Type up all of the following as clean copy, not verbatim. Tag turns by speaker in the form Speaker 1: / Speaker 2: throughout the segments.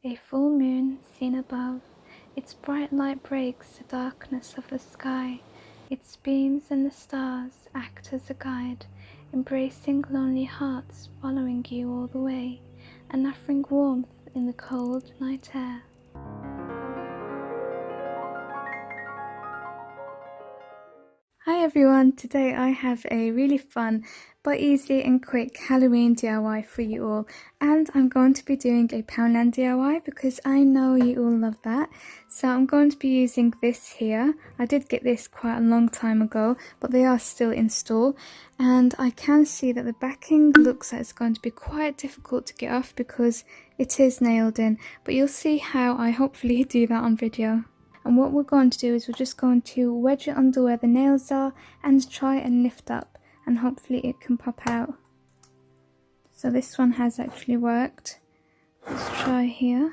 Speaker 1: A full moon seen above, its bright light breaks the darkness of the sky. Its beams and the stars act as a guide, embracing lonely hearts, following you all the way, and offering warmth in the cold night air. Hi everyone, today I have a really fun but easy and quick Halloween DIY for you all, and I'm going to be doing a Poundland DIY because I know you all love that. So I'm going to be using this here. I did get this quite a long time ago, but they are still in store, and I can see that the backing looks like it's going to be quite difficult to get off because it is nailed in, but you'll see how I hopefully do that on video. And what we're going to do is we're just going to wedge it under where the nails are and try and lift up, and hopefully it can pop out. So this one has actually worked. Let's try here.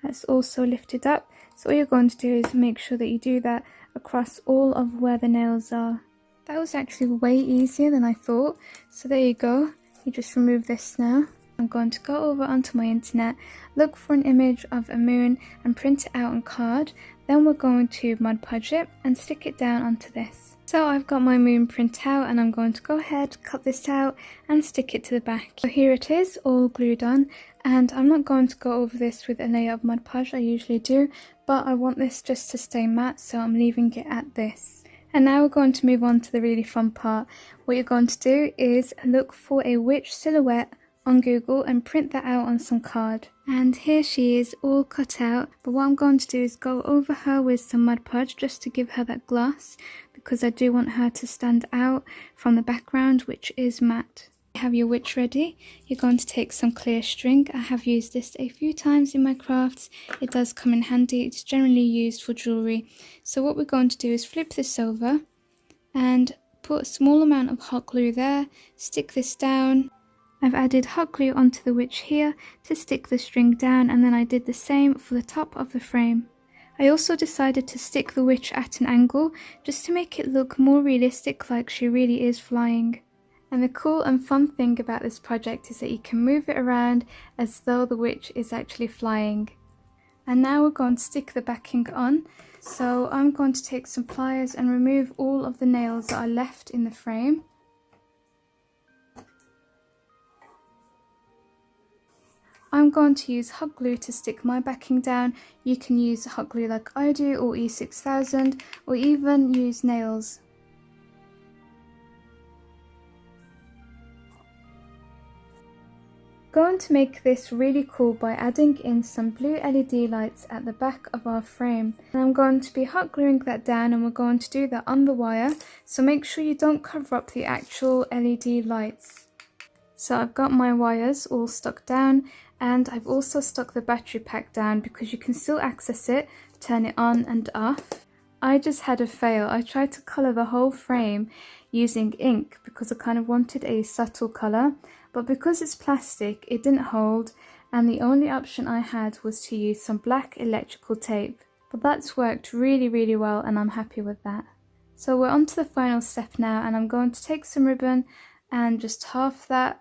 Speaker 1: That's also lifted up. So all you're going to do is make sure that you do that across all of where the nails are. That was actually way easier than I thought. So there you go. You just remove this now. I'm going to go over onto my internet, look for an image of a moon and print it out on card. Then we're going to Mod Podge it and stick it down onto this. So I've got my moon print out, and I'm going to go ahead, cut this out and stick it to the back. So here it is, all glued on, and I'm not going to go over this with a layer of Mod Podge, I usually do, but I want this just to stay matte, so I'm leaving it at this. And now we're going to move on to the really fun part. What you're going to do is look for a witch silhouette on Google and print that out on some card. And here she is, all cut out, but what I'm going to do is go over her with some Mod Podge just to give her that gloss, because I do want her to stand out from the background, which is matte. You have your witch ready. You're going to take some clear string. I have used this a few times in my crafts. It does come in handy. It's generally used for jewellery. So what we're going to do is flip this over and put a small amount of hot glue there, stick this down. I've added hot glue onto the witch here to stick the string down, and then I did the same for the top of the frame. I also decided to stick the witch at an angle just to make it look more realistic, like she really is flying. And the cool and fun thing about this project is that you can move it around as though the witch is actually flying. And now we're going to stick the backing on. So I'm going to take some pliers and remove all of the nails that are left in the frame. I'm going to use hot glue to stick my backing down. You can use hot glue like I do, or E6000, or even use nails. Going to make this really cool by adding in some blue LED lights at the back of our frame. And I'm going to be hot gluing that down, and we're going to do that on the wire, so make sure you don't cover up the actual LED lights. So I've got my wires all stuck down, and I've also stuck the battery pack down because you can still access it, turn it on and off. I just had a fail. I tried to colour the whole frame using ink because I kind of wanted a subtle colour, but because it's plastic it didn't hold, and the only option I had was to use some black electrical tape. But that's worked really well, and I'm happy with that. So we're on to the final step now, and I'm going to take some ribbon and just half that,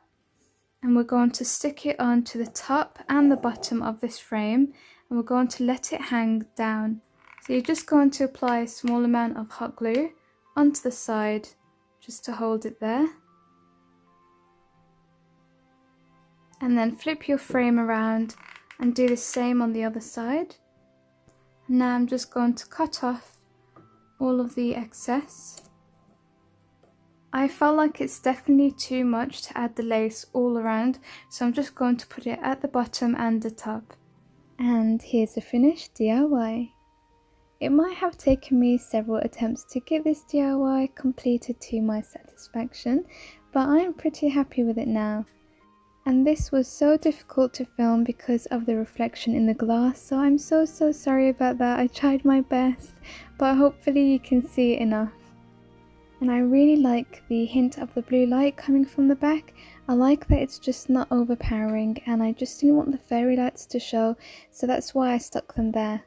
Speaker 1: and we're going to stick it onto the top and the bottom of this frame, and we're going to let it hang down. So you're just going to apply a small amount of hot glue onto the side just to hold it there, and then flip your frame around and do the same on the other side. And now I'm just going to cut off all of the excess. I felt like it's definitely too much to add the lace all around, so I'm just going to put it at the bottom and the top. And here's a finished DIY. It might have taken me several attempts to get this DIY completed to my satisfaction, but I'm pretty happy with it now. And this was so difficult to film because of the reflection in the glass, so I'm so sorry about that. I tried my best, but hopefully you can see it enough. And I really like the hint of the blue light coming from the back. I like that it's just not overpowering, and I just didn't want the fairy lights to show, so that's why I stuck them there.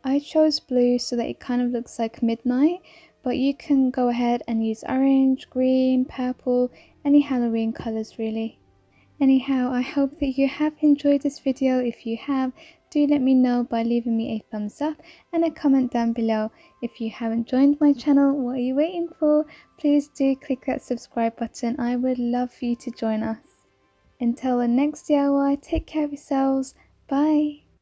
Speaker 1: I chose blue so that it kind of looks like midnight, but you can go ahead and use orange, green, purple, any Halloween colours really. Anyhow, I hope that you have enjoyed this video. If you have, do let me know by leaving me a thumbs up and a comment down below. If you haven't joined my channel, what are you waiting for? Please do click that subscribe button. I would love for you to join us. Until the next DIY, take care of yourselves. Bye.